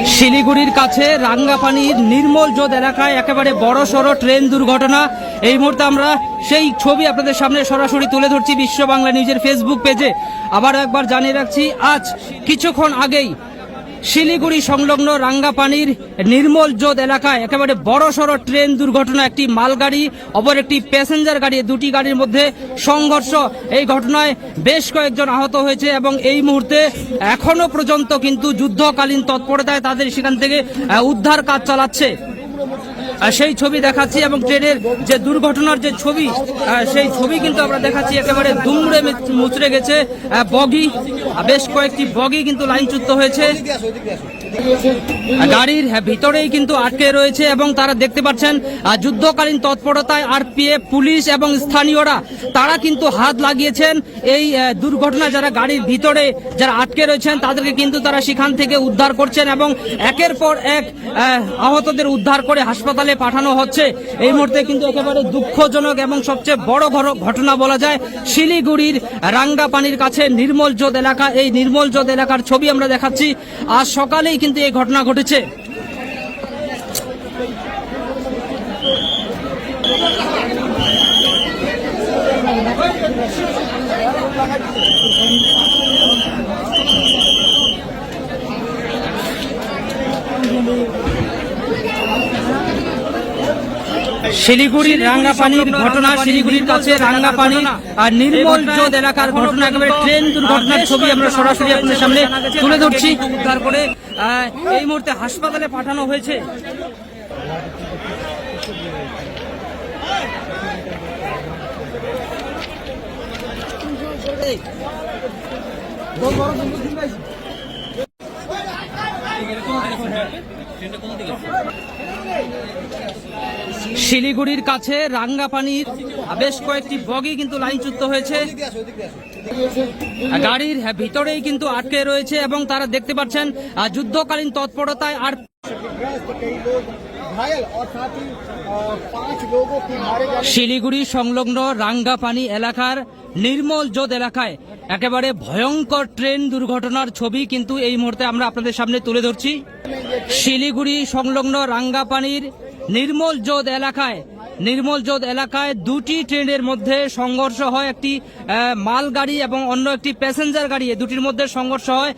শিলিগুড়ির কাছে রাঙ্গাপানির নির্মল জোদ এলাকায় একেবারে বড়সড় ট্রেন দুর্ঘটনা। এই মুহূর্তে আমরা সেই ছবি আপনাদের সামনে সরাসরি তুলে ধরছি বিশ্ব বাংলা নিউজের ফেসবুক পেজে। আবার একবার জানিয়ে রাখছি, আজ কিছুক্ষণ আগেই শিলিগুড়ি সংলগ্ন রাঙ্গাপানির নির্মল জোদ এলাকায় একেবারে বড়সড় ট্রেন দুর্ঘটনা। একটি মালগাড়ি অপর একটি প্যাসেঞ্জার গাড়ি, দুটি গাড়ির মধ্যে সংঘর্ষ। এই ঘটনায় বেশ কয়েকজন আহত হয়েছে এবং এই মুহূর্তে এখনো পর্যন্ত কিন্তু যুদ্ধকালীন তৎপরতায় তাদের সেখান থেকে উদ্ধার কাজ চালাচ্ছে। সেই ছবি দেখাচ্ছি এবং ট্রেনের যে দুর্ঘটনার যে ছবি, সেই ছবি কিন্তু আমরা দেখাচ্ছি। একেবারে দুমড়ে মুচড়ে গেছে বগি, বেশ কয়েকটি বগি কিন্তু লাইনচ্যুত হয়েছে, গাড়ির ভিতরেই কিন্তু আটকে রয়েছে এবং তারা দেখতে পাচ্ছেন যুদ্ধকালীন তৎপরতায় আরপিএফ, পুলিশ এবং স্থানীয়রা তারা কিন্তু হাত লাগিয়েছেন। এই দুর্ঘটনা যারা গাড়ির ভিতরে যারা আটকে রয়েছেন তাদেরকে কিন্তু তারা সেখান থেকে উদ্ধার করছেন এবং একের পর এক আহতদের উদ্ধার করে হাসপাতালে পাঠানো হচ্ছে। এই মুহূর্তে কিন্তু একেবারে দুঃখজনক এবং সবচেয়ে বড় ঘটনা বলা যায় শিলিগুড়ির রাঙ্গাপানির কাছে নির্মল জোদ এলাকা। এই নির্মল জোদ এলাকার ছবি আমরা দেখাচ্ছি। আজ সকালেই কিন্তু এই ঘটনা ঘটেছে। শিলিগুড়ির রাঙ্গাপানির ঘটনা, শিলিগুড়ির কাছে রাঙ্গাপানি আর নির্মল জোদ এলাকার ঘটনা, একেবারে ট্রেন দুর্ঘটনার ছবি আমরা সরাসরি আপনাদের সামনে তুলে ধরছি। উদ্ধার করে এই মুহূর্তে হাসপাতালে পাঠানো হয়েছে। শিলিগুড়ির কাছে রাঙ্গাপানির বেশ কয়েকটি বগি কিন্তু লাইনচ্যুত হয়েছে, গাড়ির ভিতরেই কিন্তু আটকে রয়েছে এবং তারা দেখতে পাচ্ছেন যুদ্ধকালীন তৎপরতায় আর শিলিগুড়ি সংলগ্ন রাঙ্গাপানি এলাকার নির্মল জোদ এলাকায় একেবারে ভয়ঙ্কর ট্রেন দুর্ঘটনার ছবি কিন্তু এই মুহূর্তে আমরা আপনাদের সামনে তুলে ধরছি। শিলিগুড়ি সংলগ্ন রাঙ্গাপানির নির্মল জোদ এলাকায় দুটি ট্রেনের মধ্যে সংঘর্ষ হয়। একটি মালগাড়ি এবং অন্য একটি প্যাসেঞ্জার গাড়ি, দুটির মধ্যে সংঘর্ষ হয়।